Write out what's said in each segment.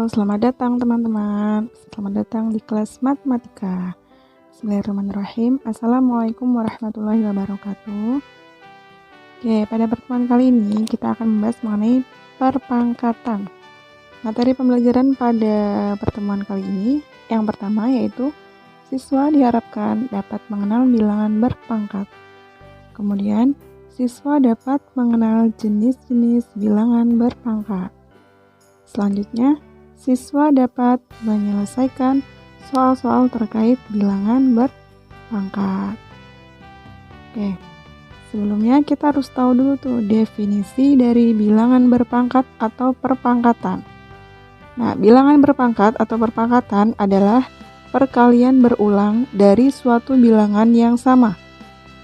Selamat datang teman-teman. Selamat datang di kelas matematika. Bismillahirrahmanirrahim. Assalamualaikum warahmatullahi wabarakatuh. Oke, pada pertemuan kali ini kita akan membahas mengenai perpangkatan. Materi pembelajaran pada pertemuan kali ini yang pertama yaitu siswa diharapkan dapat mengenal bilangan berpangkat. Kemudian, siswa dapat mengenal jenis-jenis bilangan berpangkat. Selanjutnya, siswa dapat menyelesaikan soal-soal terkait bilangan berpangkat. Oke, sebelumnya kita harus tahu dulu tuh definisi dari bilangan berpangkat atau perpangkatan. Nah, bilangan berpangkat atau perpangkatan adalah perkalian berulang dari suatu bilangan yang sama.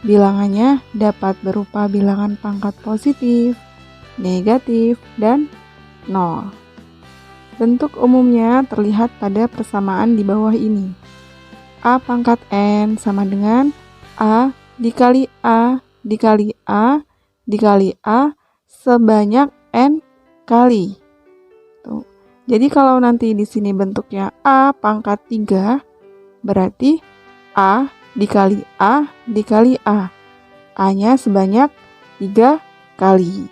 Bilangannya dapat berupa bilangan pangkat positif, negatif, dan 0. Bentuk umumnya terlihat pada persamaan di bawah ini. A pangkat N sama dengan A dikali A dikali A dikali A sebanyak N kali. Tuh. Jadi kalau nanti di sini bentuknya A pangkat 3, berarti A dikali A dikali A. A-nya sebanyak 3 kali.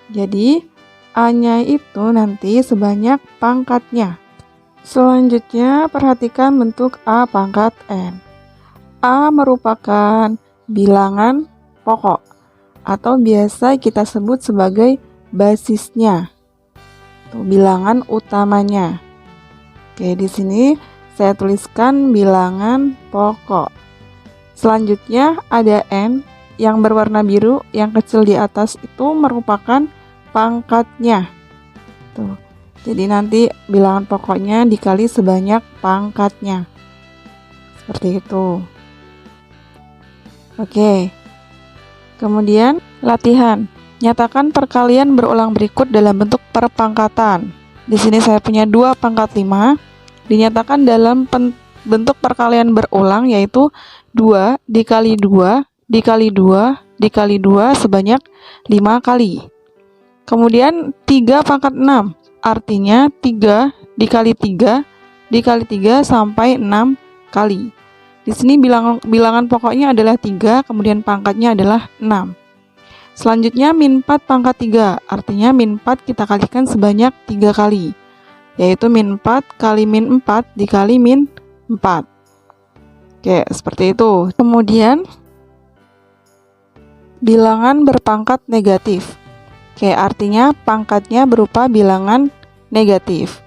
Jadi A-nya itu nanti sebanyak pangkatnya. Selanjutnya, perhatikan bentuk A pangkat N. A merupakan bilangan pokok atau biasa kita sebut sebagai basisnya. Tuh, bilangan utamanya. Oke, di sini saya tuliskan bilangan pokok. Selanjutnya ada N yang berwarna biru, yang kecil di atas itu merupakan pangkatnya. Tuh. Jadi nanti bilangan pokoknya dikali sebanyak pangkatnya. Seperti itu. Oke. Kemudian latihan. Nyatakan perkalian berulang berikut dalam bentuk perpangkatan. Di sini saya punya 2 pangkat 5. Dinyatakan dalam bentuk perkalian berulang yaitu 2 dikali 2 dikali 2 dikali 2 sebanyak 5 kali. Kemudian 3 pangkat 6, artinya 3 dikali 3 dikali 3 sampai 6 kali. Di sini bilangan pokoknya adalah 3, kemudian pangkatnya adalah 6. Selanjutnya min 4 pangkat 3, artinya min 4 kita kalikan sebanyak 3 kali, yaitu min 4 kali min 4 dikali min 4. Oke, seperti itu. Kemudian bilangan berpangkat negatif. Oke, artinya pangkatnya berupa bilangan negatif.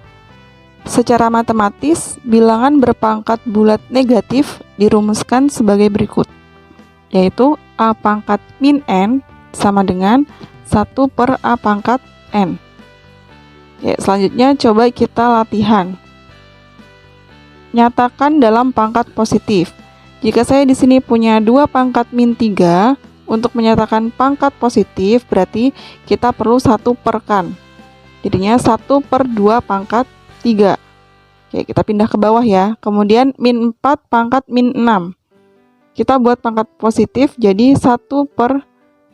Secara matematis, bilangan berpangkat bulat negatif dirumuskan sebagai berikut, yaitu A pangkat min N sama dengan 1 per A pangkat N. Oke, selanjutnya coba kita latihan. Nyatakan dalam pangkat positif. Jika saya di sini punya 2 pangkat min 3, untuk menyatakan pangkat positif berarti kita perlu 1 perkan. Jadinya 1 per 2 pangkat 3. Oke, kita pindah ke bawah ya. Kemudian min 4 pangkat min 6. Kita buat pangkat positif jadi 1 per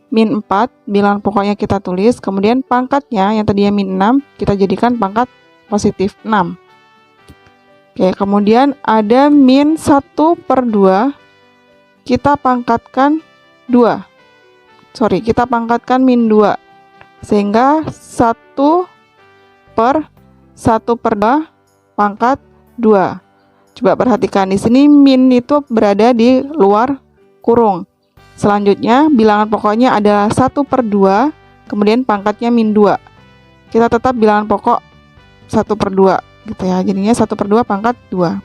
min 4. Bilangan pokoknya kita tulis. Kemudian pangkatnya yang tadinya min 6 kita jadikan pangkat positif 6. Oke, kemudian ada min 1 per 2. Kita pangkatkan 2. Kita pangkatkan min 2. Sehingga 1 per 1 per 2 pangkat 2. Coba perhatikan di sini min itu berada di luar kurung. Selanjutnya bilangan pokoknya adalah 1 per 2, kemudian pangkatnya min 2. Kita tetap bilangan pokok 1 per 2 gitu ya. Jadinya 1 per 2 pangkat 2.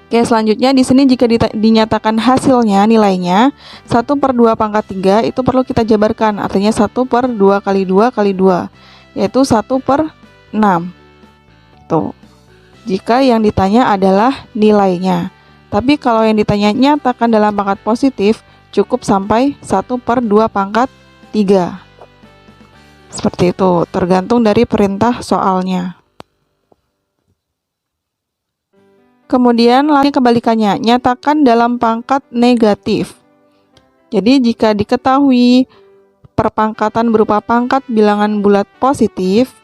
Oke, selanjutnya di sini jika dinyatakan hasilnya nilainya 1 per 2 pangkat 3 itu perlu kita jabarkan, artinya 1 per 2 kali 2 kali 2, yaitu 1 per 6. Tuh. Jika yang ditanya adalah nilainya. Tapi kalau yang ditanya nyatakan dalam pangkat positif, cukup sampai 1 per 2 pangkat 3. Seperti itu, tergantung dari perintah soalnya. Kemudian lagi kebalikannya, nyatakan dalam pangkat negatif. Jadi jika diketahui perpangkatan berupa pangkat bilangan bulat positif,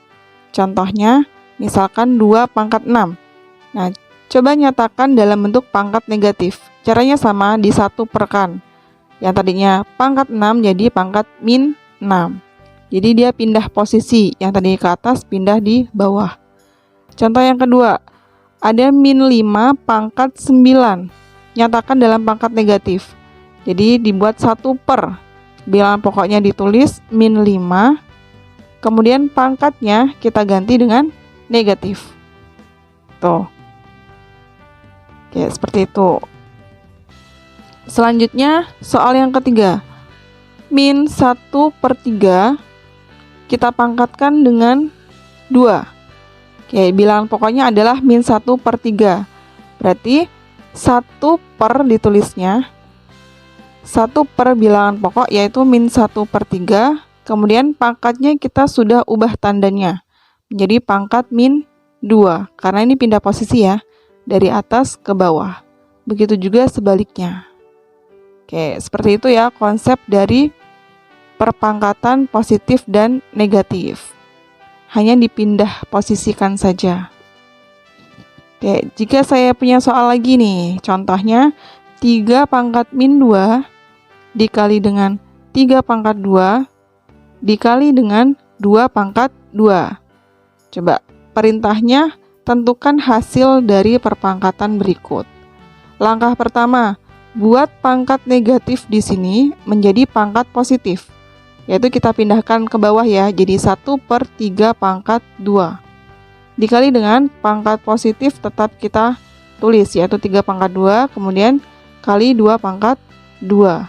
contohnya misalkan 2 pangkat 6. Nah, coba nyatakan dalam bentuk pangkat negatif. Caranya sama, disatuperkan. Yang tadinya pangkat 6 jadi pangkat min 6. Jadi dia pindah posisi, yang tadi ke atas pindah di bawah. Contoh yang kedua, ada min 5 pangkat 9. Nyatakan dalam pangkat negatif. Jadi dibuat 1 per. Bilangan pokoknya ditulis min 5. Kemudian pangkatnya kita ganti dengan negatif. Tuh. Oke, seperti itu. Selanjutnya, soal yang ketiga. Min 1/3 kita pangkatkan dengan 2. Oke, bilangan pokoknya adalah min 1/3. Berarti 1 per ditulisnya. 1 per bilangan pokok yaitu min 1/3. Kemudian pangkatnya kita sudah ubah tandanya menjadi pangkat min 2. Karena ini pindah posisi ya, dari atas ke bawah. Begitu juga sebaliknya. Oke, seperti itu ya konsep dari perpangkatan positif dan negatif. Hanya dipindah posisikan saja. Oke, jika saya punya soal lagi nih, contohnya 3 pangkat min 2 dikali dengan 3 pangkat 2 dikali dengan 2 pangkat 2. Coba, perintahnya tentukan hasil dari perpangkatan berikut. Langkah pertama, buat pangkat negatif di sini menjadi pangkat positif. Yaitu kita pindahkan ke bawah ya, jadi 1/3 pangkat 2. Dikali dengan pangkat positif tetap kita tulis, yaitu 3 pangkat 2, kemudian kali 2 pangkat 2.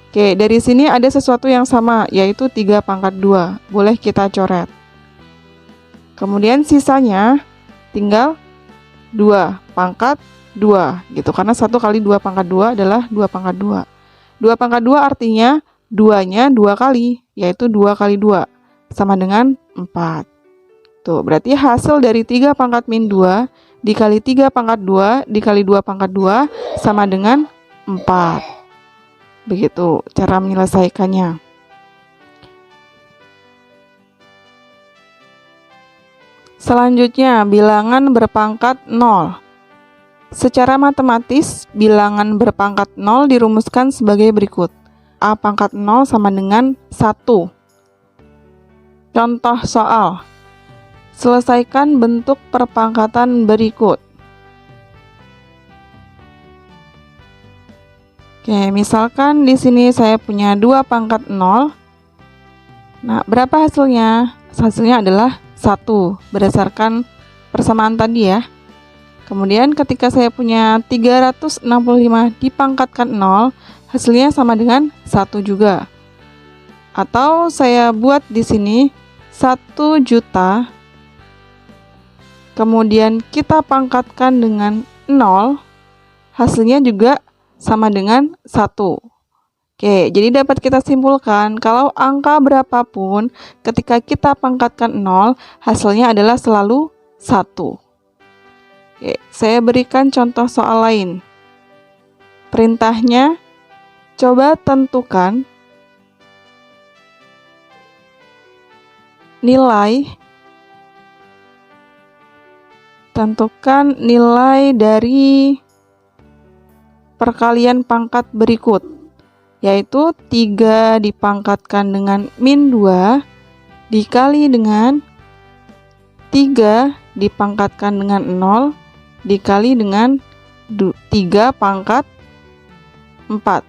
Oke, dari sini ada sesuatu yang sama, yaitu 3 pangkat 2. Boleh kita coret. Kemudian sisanya tinggal 2 pangkat 2 gitu. Karena 1 kali 2 pangkat 2 adalah 2 pangkat 2. 2 pangkat 2 artinya 2-nya 2 kali, yaitu 2 kali 2 sama dengan 4. Tuh, berarti hasil dari 3 pangkat min 2 dikali 3 pangkat 2 dikali 2 pangkat 2 sama dengan 4. Begitu cara menyelesaikannya. Selanjutnya, bilangan berpangkat 0. Secara matematis, bilangan berpangkat 0 dirumuskan sebagai berikut. A pangkat 0 sama dengan 1. Contoh soal. Selesaikan bentuk perpangkatan berikut. Oke, misalkan di sini saya punya 2 pangkat 0. Nah, berapa hasilnya? Hasilnya adalah 1 berdasarkan persamaan tadi ya. Kemudian ketika saya punya 365 dipangkatkan 0, hasilnya sama dengan 1 juga. Atau saya buat di sini 1 juta. Kemudian kita pangkatkan dengan 0, hasilnya juga sama dengan 1. Oke, jadi dapat kita simpulkan kalau angka berapapun ketika kita pangkatkan 0, hasilnya adalah selalu 1. Oke, saya berikan contoh soal lain. Perintahnya, coba tentukan nilai dari perkalian pangkat berikut, yaitu 3 dipangkatkan dengan min 2 dikali dengan 3 dipangkatkan dengan 0 dikali dengan 3 pangkat 4.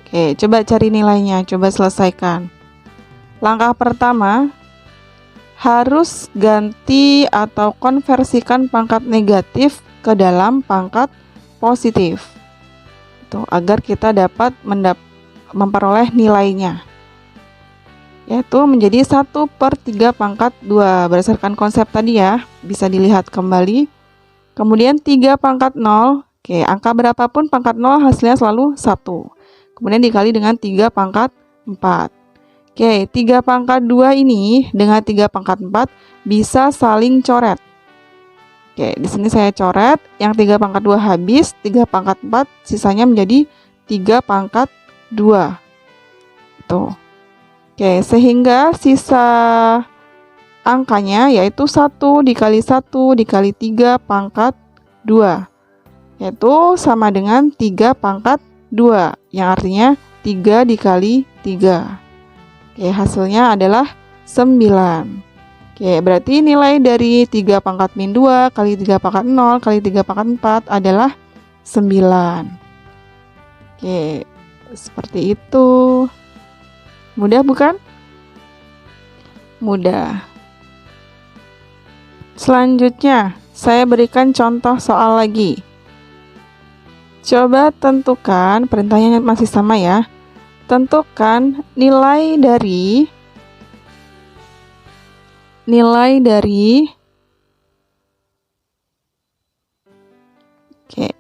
Oke, coba cari nilainya, coba selesaikan. Langkah pertama, harus ganti atau konversikan pangkat negatif ke dalam pangkat positif. Agar kita dapat memperoleh nilainya, yaitu menjadi 1/3 pangkat 2 berdasarkan konsep tadi ya, bisa dilihat kembali. Kemudian 3 pangkat 0, oke, angka berapapun pangkat 0 hasilnya selalu 1. Kemudian dikali dengan 3 pangkat 4. Oke, 3 pangkat 2 ini dengan 3 pangkat 4 bisa saling coret. Oke, di sini saya coret, yang 3 pangkat 2 habis, 3 pangkat 4 sisanya menjadi 3 pangkat 2. Tuh. Oke, sehingga sisa angkanya, yaitu 1 dikali 1 dikali 3 pangkat 2, yaitu sama dengan 3 pangkat 2, yang artinya 3 dikali 3. Oke, hasilnya adalah 9. Oke, berarti nilai dari 3 pangkat min 2 kali 3 pangkat 0 kali 3 pangkat 4 adalah 9. Oke, seperti itu. Mudah bukan? Mudah. Selanjutnya, saya berikan contoh soal lagi. Coba tentukan, perintahnya masih sama ya. Tentukan nilai dari Oke.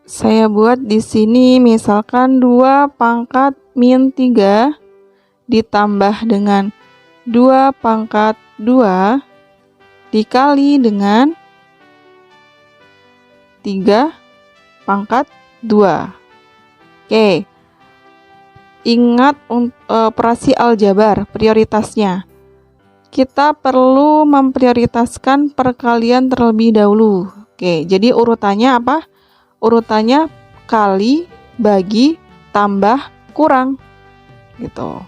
Saya buat di sini misalkan 2 pangkat min 3 ditambah dengan 2 pangkat 2 dikali dengan 3 pangkat 2. Oke. Ingat operasi aljabar, prioritasnya. Kita perlu memprioritaskan perkalian terlebih dahulu. Oke, jadi urutannya apa? Urutannya kali, bagi, tambah, kurang. Gitu.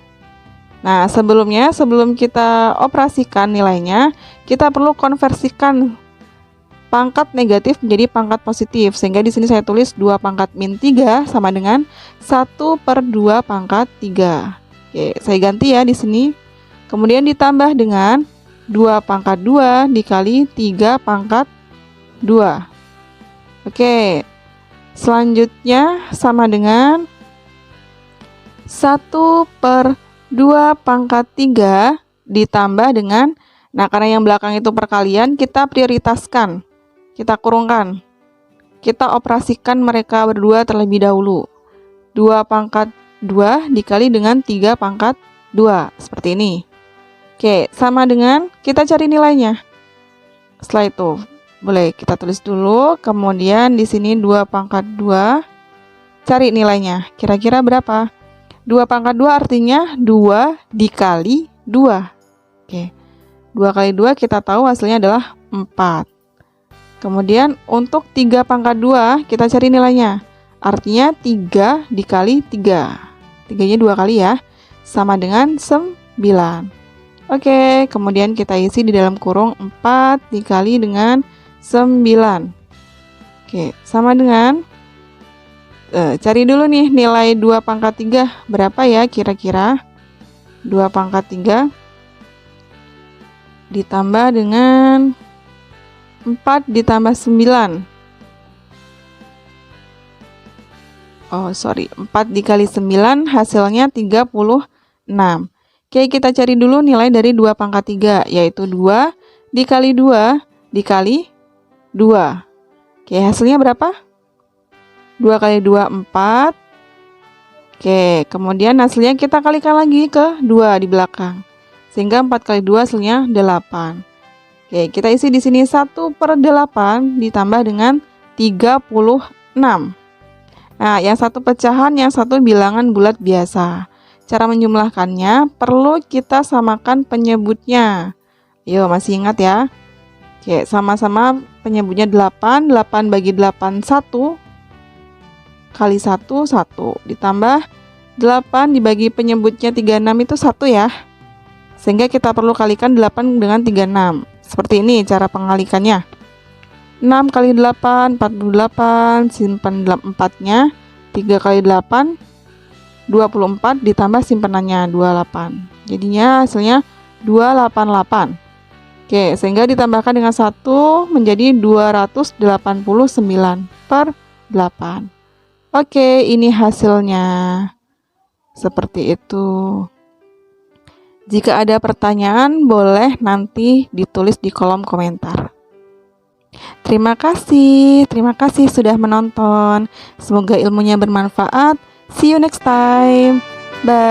Nah, sebelum kita operasikan nilainya, kita perlu konversikan pangkat negatif menjadi pangkat positif. Sehingga di sini saya tulis 2 pangkat min 3 sama dengan 1/2 pangkat 3. Oke, saya ganti ya di sini. Kemudian ditambah dengan 2 pangkat 2 dikali 3 pangkat 2. Oke, selanjutnya sama dengan 1/2 pangkat 3 ditambah dengan, nah karena yang belakang itu perkalian, kita prioritaskan. Kita kurungkan, kita operasikan mereka berdua terlebih dahulu. 2 pangkat 2 dikali dengan 3 pangkat 2, seperti ini. Oke, sama dengan, kita cari nilainya. Setelah itu, boleh kita tulis dulu, kemudian di sini 2 pangkat 2, cari nilainya. Kira-kira berapa? 2 pangkat 2 artinya 2 dikali 2. Oke, 2 kali 2 kita tahu hasilnya adalah 4. Kemudian untuk 3 pangkat 2 kita cari nilainya. Artinya 3 dikali 3. 3-nya 2 kali ya. Sama dengan 9. Oke, kemudian kita isi di dalam kurung 4 dikali dengan 9. Oke, sama dengan, cari dulu nih nilai 2 pangkat 3. Berapa ya kira-kira? 2 pangkat 3 ditambah dengan 4 ditambah 9. 4 dikali 9 hasilnya 36. Oke, kita cari dulu nilai dari 2 pangkat 3, yaitu 2 dikali 2 dikali 2. Oke, hasilnya berapa? 2 kali 2, 4. Oke, kemudian hasilnya kita kalikan lagi ke 2 di belakang. Sehingga 4 kali 2 hasilnya 8. Oke, kita isi di sini 1/8 ditambah dengan 36. Nah, yang satu pecahan, yang satu bilangan bulat biasa. Cara menjumlahkannya perlu kita samakan penyebutnya. Yuk, masih ingat ya? Oke, sama-sama penyebutnya 8. 8 bagi 8, 1. Kali 1, 1. Ditambah 8 dibagi penyebutnya 36 itu 1 ya. Sehingga kita perlu kalikan 8 dengan 36. Seperti ini cara pengalikannya. 6 kali 8, 48, simpan 4-nya. 3 kali 8, 24, ditambah simpenannya 28. Jadinya hasilnya 288. Oke, sehingga ditambahkan dengan 1 menjadi 289/8. Oke, ini hasilnya. Seperti itu. Jika ada pertanyaan, boleh nanti ditulis di kolom komentar. Terima kasih sudah menonton. Semoga ilmunya bermanfaat. See you next time. Bye.